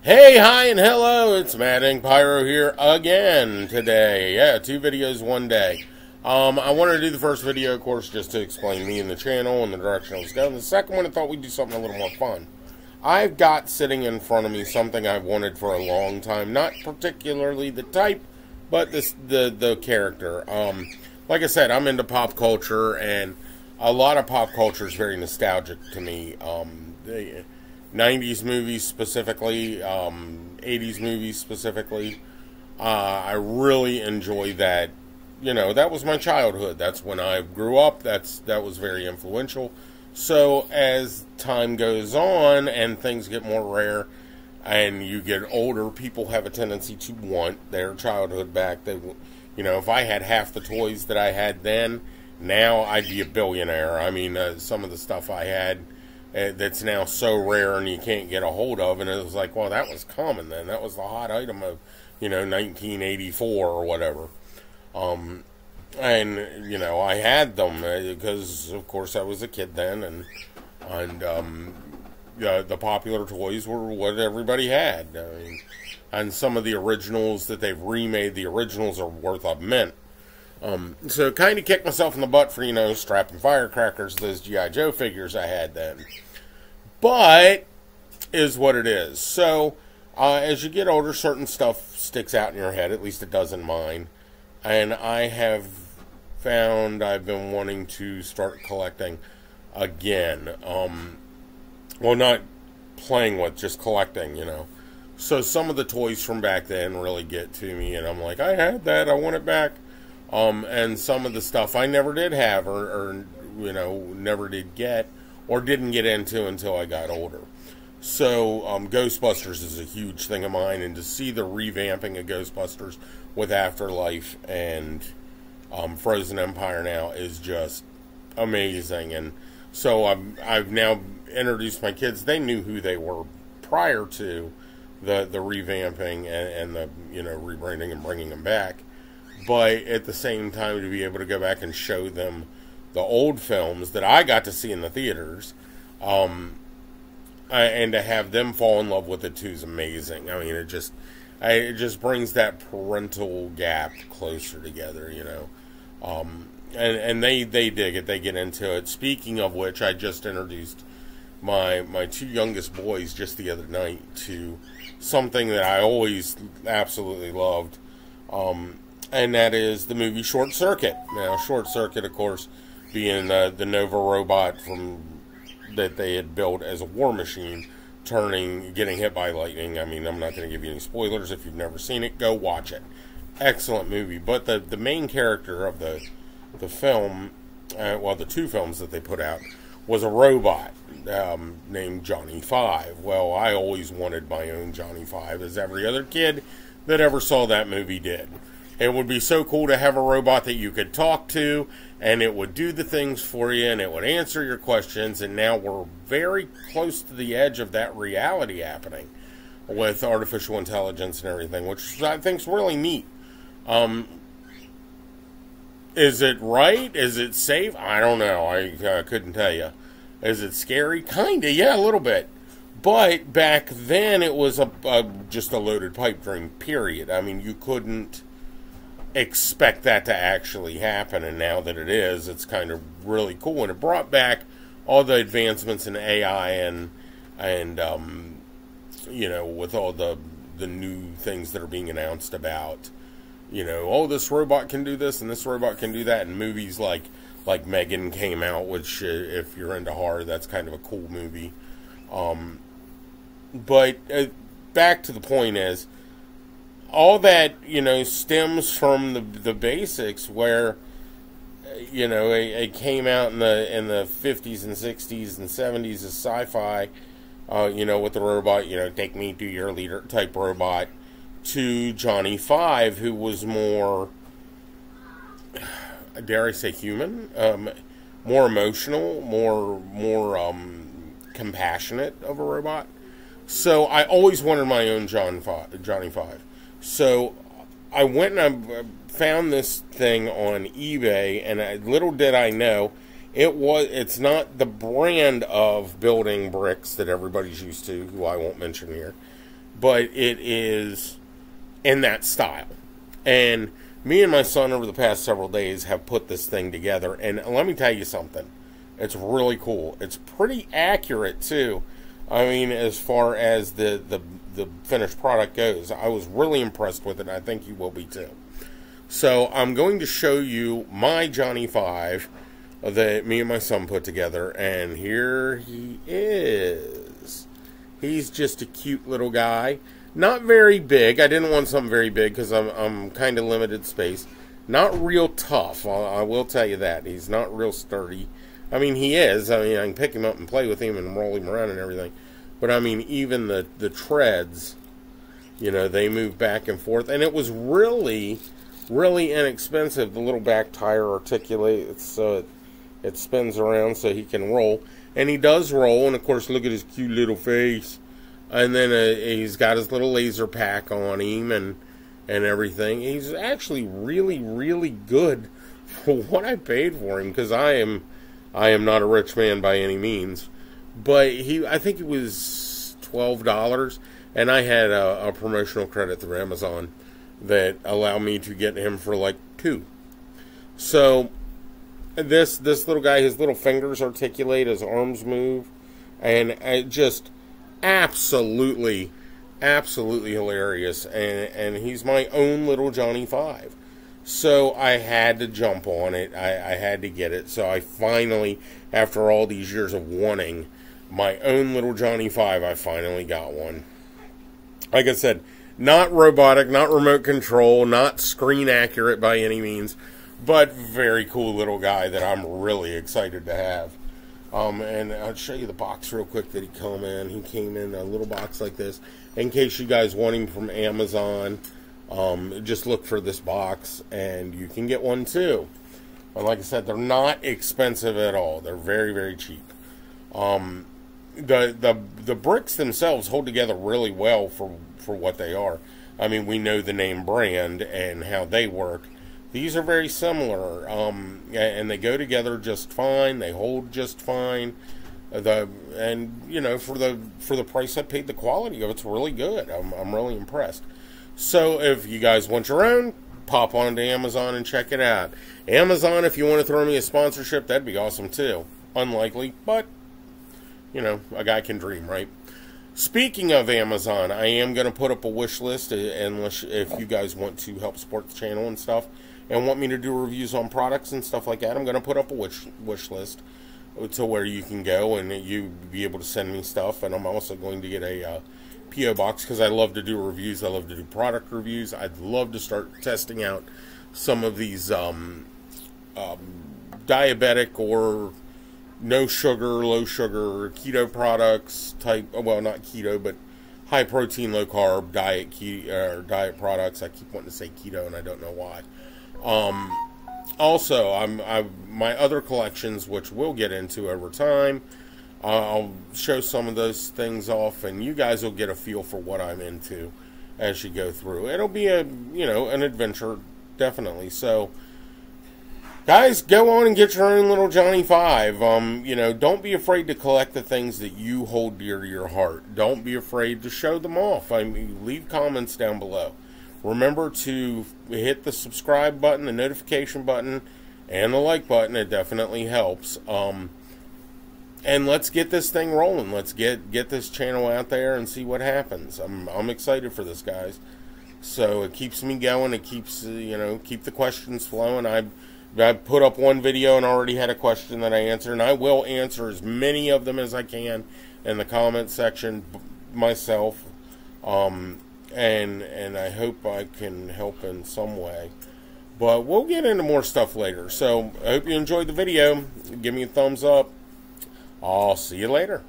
Hey, hi, and hello, it's Mad Ink Pyro here again today. Yeah, 2 videos, 1 day. I wanted to do the first video, of course, just to explain me and the channel and the direction I was going. The second one, I thought we'd do something a little more fun. I've got sitting in front of me something I've wanted for a long time. Not particularly the type, but the character. Like I said, I'm into pop culture, and a lot of pop culture is very nostalgic to me. The 90s movies specifically, 80s movies specifically. I really enjoy that. You know, that was my childhood. That's when I grew up. That was very influential. So as time goes on and things get more rare and you get older, people have a tendency to want their childhood back. They, you know, if I had half the toys that I had then, now I'd be a billionaire. I mean, some of the stuff I had that's now so rare and you can't get a hold of, and it was like, well, that was common then. That was the hot item of, 1984 or whatever. And, I had them because, of course, I was a kid then, and the popular toys were what everybody had. I mean, and some of the originals that they've remade, the originals are worth a mint. So kind of kicked myself in the butt for, strapping firecrackers, those G.I. Joe figures I had then. But, is what it is. So, as you get older, certain stuff sticks out in your head, at least it does in mine. And I have found I've been wanting to start collecting again. Well, not playing with, just collecting, So some of the toys from back then really get to me, and I'm like, I had that, I want it back. And some of the stuff I never did have, or never did get, or didn't get into until I got older. So, Ghostbusters is a huge thing of mine, and to see the revamping of Ghostbusters with Afterlife and Frozen Empire now is just amazing. And so I've now introduced my kids. They knew who they were prior to the revamping and the rebranding and bringing them back. But at the same time, to be able to go back and show them the old films that I got to see in the theaters, and to have them fall in love with it too is amazing. I mean, it just brings that parental gap closer together, and they dig it. They get into it. Speaking of which, I just introduced my 2 youngest boys just the other night to something that I always absolutely loved. And that is the movie Short Circuit. Now, Short Circuit, of course, being the Nova robot that they had built as a war machine, getting hit by lightning. I mean, I'm not going to give you any spoilers. If you've never seen it, go watch it. Excellent movie. But the main character of the film, the 2 films that they put out, was a robot named Johnny Five. Well, I always wanted my own Johnny Five, as every other kid that ever saw that movie did. It would be so cool to have a robot that you could talk to, and it would do the things for you, and it would answer your questions, and now we're very close to the edge of that reality happening with artificial intelligence and everything, which I think is really neat. Is it right? Is it safe? I don't know. I couldn't tell you. Is it scary? Kinda, yeah, a little bit. But back then, it was just a loaded pipe dream, period. I mean, you couldn't expect that to actually happen, and now that it is, it's kind of really cool. And it brought back all the advancements in AI and with all the new things that are being announced about, this robot can do this and this robot can do that. And movies like Megan came out, which if you're into horror, that's kind of a cool movie. But back to the point is, all that, stems from the basics where, it came out in the 50s and 60s and 70s as sci-fi, with the robot, take me to your leader type robot, to Johnny Five, who was more, dare I say, human, more emotional, more compassionate of a robot. So I always wanted my own Johnny Five. So I went and I found this thing on eBay, and little did I know, it's not the brand of building bricks that everybody's used to, who I won't mention here. but it is in that style. And me and my son over the past several days have put this thing together, and let me tell you something. It's really cool. It's pretty accurate too. I mean, as far as the finished product goes, I was really impressed with it. I think you will be too. So I'm going to show you my Johnny 5 that me and my son put together, and here he is. He's just a cute little guy. Not very big. I didn't want something very big because I'm kind of limited space. Not real tough. I will tell you that. He's not real sturdy. I mean, he is. I mean, I can pick him up and play with him and roll him around and everything. But, I mean, even the treads, you know, they move back and forth. And it was really, really inexpensive. The little back tire articulates so it spins around so he can roll. And he does roll. And, of course, look at his cute little face. And then he's got his little laser pack on him and everything. He's actually really, really good for what I paid for him, because I am not a rich man by any means. But I think it was $12, and I had a promotional credit through Amazon that allowed me to get him for like $2. So this little guy, his little fingers articulate, his arms move, and it just absolutely hilarious, and he's my own little Johnny 5. So I had to jump on it. I had to get it. So I finally, after all these years of wanting my own little Johnny 5, I finally got one. Like I said, not robotic, not remote control, not screen accurate by any means, but very cool little guy that I'm really excited to have. And I'll show you the box real quick that he came in. He came in a little box like this. In case you guys want him from Amazon, just look for this box, and you can get one too. And like I said, they're not expensive at all. They're very, very cheap. The bricks themselves hold together really well for what they are. I mean, we know the name brand and how they work. These are very similar, and they go together just fine. They hold just fine. And you know, for the price I paid, the quality of it's really good. I'm really impressed. So if you guys want your own, pop onto Amazon and check it out. Amazon, if you want to throw me a sponsorship, that'd be awesome too. Unlikely, but you know, a guy can dream, right? Speaking of Amazon, I am going to put up a wish list, unless if you guys want to help support the channel and stuff, and want me to do reviews on products and stuff like that. I'm going to put up a wish list to where you can go and you be able to send me stuff. And I'm also going to get a P.O. box, because I love to do reviews. I love to do product reviews. I'd love to start testing out some of these diabetic or no sugar, low sugar, keto products type. Well, not keto, but high protein, low carb diet products. I keep wanting to say keto, and I don't know why. Also, my other collections, which we'll get into over time. I'll show some of those things off, and you guys will get a feel for what I'm into as you go through. It'll be an adventure, definitely. So, guys, go on and get your own little Johnny 5. Don't be afraid to collect the things that you hold dear to your heart. Don't be afraid to show them off. I mean, leave comments down below. Remember to hit the subscribe button, the notification button, and the like button. It definitely helps. And let's get this thing rolling. Let's get this channel out there and see what happens. I'm excited for this, guys. So it keeps me going. It keeps keep the questions flowing. I put up one video and already had a question that I answered, and I will answer as many of them as I can in the comment section myself. And I hope I can help in some way. But we'll get into more stuff later. So I hope you enjoyed the video. Give me a thumbs up. I'll see you later.